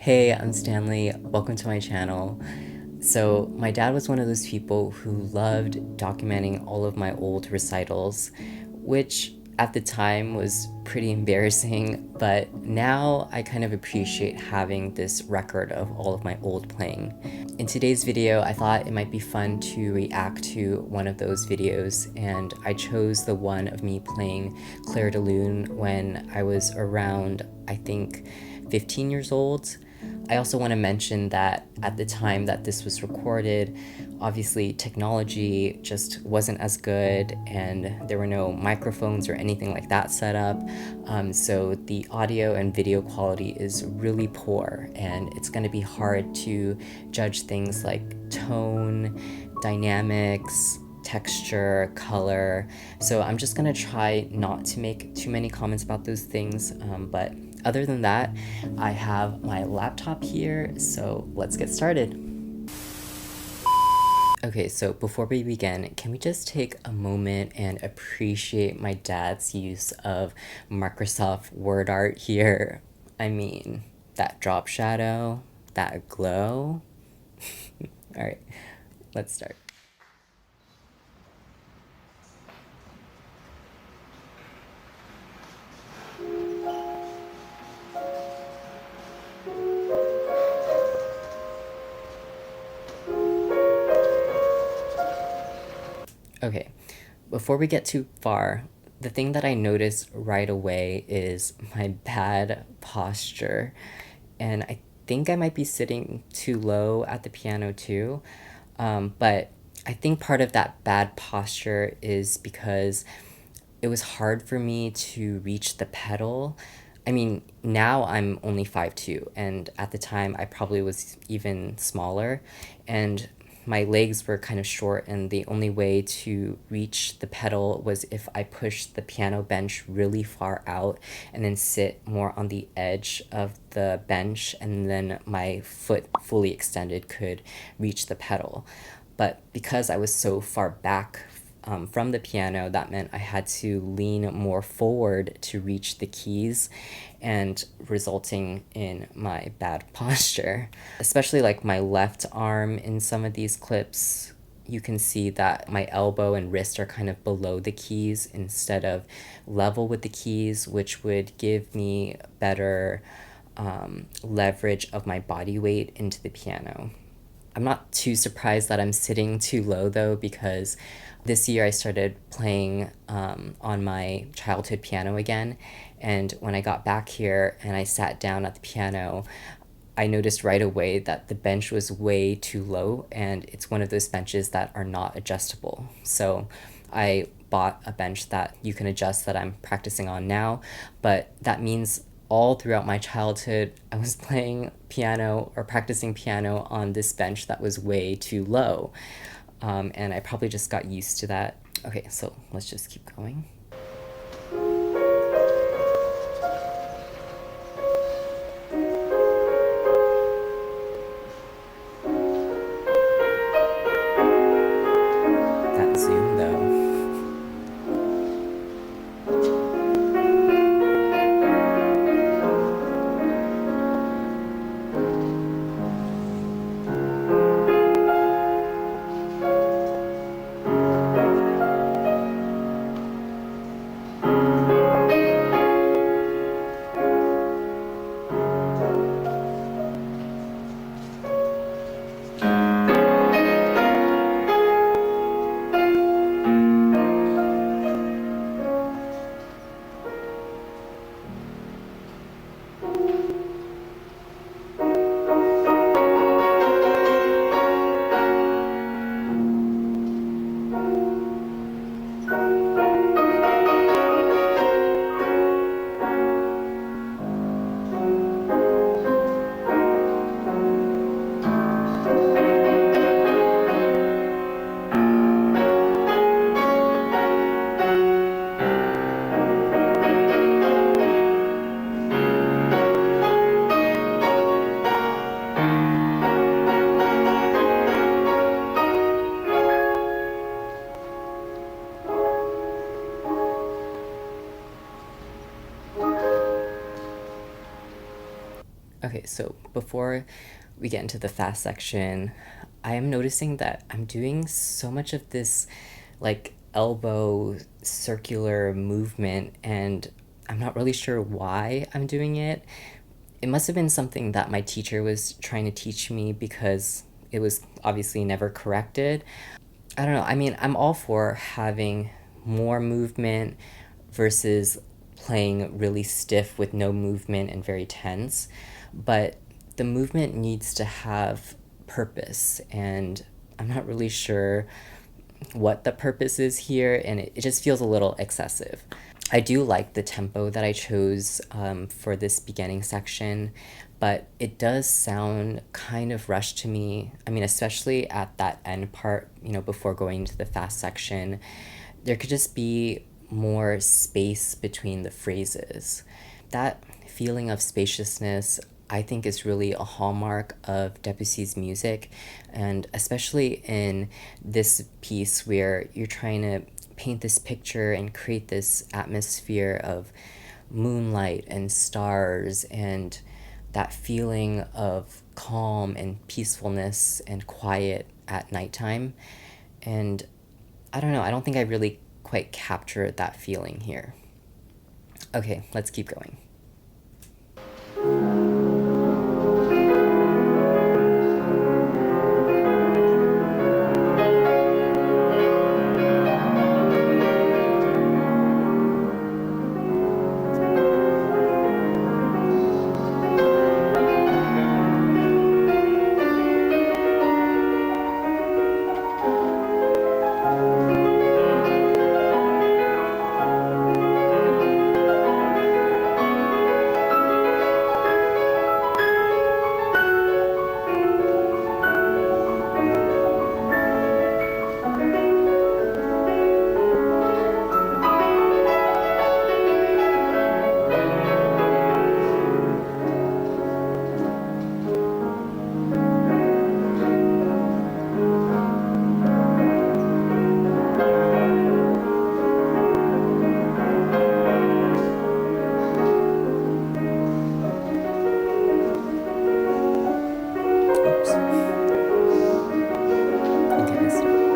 Hey, I'm Stanley. Welcome to my channel. So, my dad was one of those people who loved documenting all of my old recitals, which at the time was pretty embarrassing, but now I kind of appreciate having this record of all of my old playing. In today's video, I thought it might be fun to react to one of those videos, and I chose the one of me playing Claire De Lune when I was around, I think, 15 years old. I also want to mention that at the time that this was recorded, obviously technology just wasn't as good and there were no microphones or anything like that set up. So the audio and video quality is really poor, and it's going to be hard to judge things like tone, dynamics, texture, color. So I'm just gonna try not to make too many comments about those things, but other than that, I have my laptop here, so let's get started. Okay, so before we begin, can we just take a moment and appreciate my dad's use of Microsoft Word art here? I mean, that drop shadow, that glow. All right, let's start. Okay, before we get too far, the thing that I noticed right away is my bad posture. And I think I might be sitting too low at the piano too. But I think part of that bad posture is because it was hard for me to reach the pedal. I mean, now I'm only 5'2", and at the time I probably was even smaller, and my legs were kind of short, and the only way to reach the pedal was if I pushed the piano bench really far out and then sit more on the edge of the bench, and then my foot fully extended could reach the pedal. But because I was so far back from the piano, that meant I had to lean more forward to reach the keys, and resulting in my bad posture. Especially like my left arm in some of these clips, you can see that my elbow and wrist are kind of below the keys instead of level with the keys, which would give me better leverage of my body weight into the piano. I'm not too surprised that I'm sitting too low though, because this year I started playing on my childhood piano again, and when I got back here and I sat down at the piano, I noticed right away that the bench was way too low, and it's one of those benches that are not adjustable. So I bought a bench that you can adjust that I'm practicing on now, but that means all throughout my childhood, I was playing piano or practicing piano on this bench that was way too low. And I probably just got used to that. Okay, so let's just keep going. That zoom though. Okay, so before we get into the fast section, I am noticing that I'm doing so much of this like elbow circular movement, and I'm not really sure why I'm doing it. It must have been something that my teacher was trying to teach me because it was obviously never corrected. I don't know. I mean, I'm all for having more movement versus playing really stiff with no movement and very tense, but the movement needs to have purpose, and I'm not really sure what the purpose is here, and it just feels a little excessive. I do like the tempo that I chose for this beginning section, but it does sound kind of rushed to me. I mean, especially at that end part, before going to the fast section, there could just be more space between the phrases. That feeling of spaciousness, I think, is really a hallmark of Debussy's music, and especially in this piece where you're trying to paint this picture and create this atmosphere of moonlight and stars and that feeling of calm and peacefulness and quiet at nighttime. And I don't know, I don't think I really quite captured that feeling here. Okay, let's keep going. Oops. I think I missed it.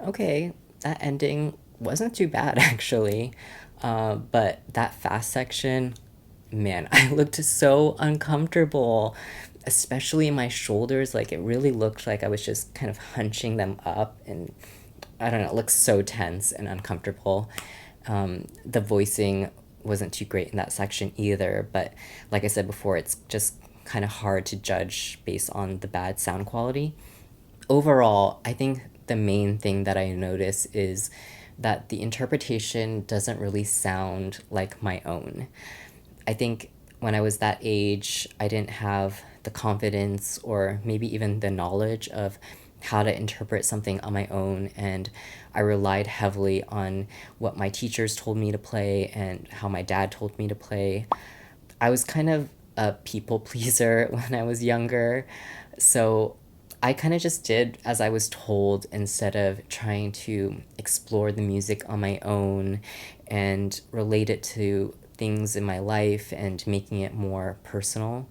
Okay, that ending wasn't too bad actually. But that fast section, man, I looked so uncomfortable, especially in my shoulders. Like, it really looked like I was just kind of hunching them up, and I don't know, it looked so tense and uncomfortable. The voicing wasn't too great in that section either, but like I said before, it's just kind of hard to judge based on the bad sound quality. Overall, I think the main thing that I notice is that the interpretation doesn't really sound like my own. I think when I was that age, I didn't have the confidence or maybe even the knowledge of how to interpret something on my own, and I relied heavily on what my teachers told me to play and how my dad told me to play. I was kind of a people pleaser when I was younger, so I kind of just did as I was told instead of trying to explore the music on my own and relate it to things in my life and making it more personal.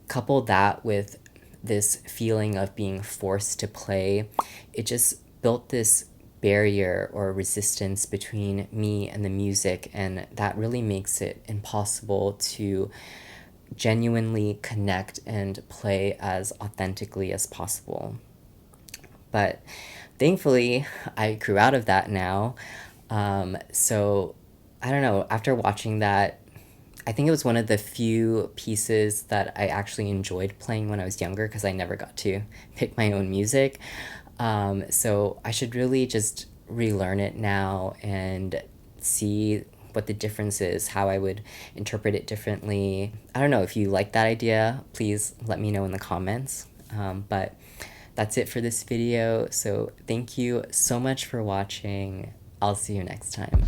Couple that with this feeling of being forced to play, it just built this barrier or resistance between me and the music, and that really makes it impossible to genuinely connect and play as authentically as possible. But thankfully, I grew out of that now. So I don't know, after watching that, I think it was one of the few pieces that I actually enjoyed playing when I was younger because I never got to pick my own music. So I should really just relearn it now and see what the difference is, how I would interpret it differently. I don't know if you like that idea, please let me know in the comments. But that's it for this video. So thank you so much for watching. I'll see you next time.